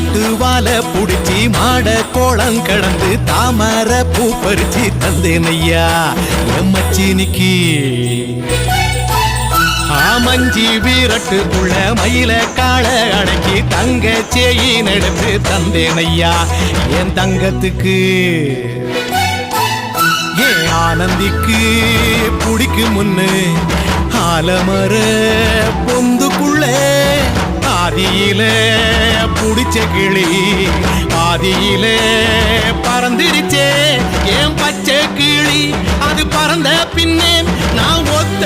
பட்டுவால புடிச்சி மாட கோளம் கடந்து தாமர பூ பறிச்சு தந்தேனையா என் மச்சினிக்கு ஆமஞ்சி வீரட்டுக்குள்ள மயில கால அடக்கி தங்க சேயின் எடுத்து தந்தேனையா என் தங்கத்துக்கு ஏன் ஆனந்திக்கு பிடிக்கும் முன்னு ஆலமர பொந்துக்குள்ள ஆதியில புடிச்ச கிளி ஆதியில பறந்துருச்சே ஏன் பச்சை கிளி அது பறந்த பின்னே நான் ஒத்த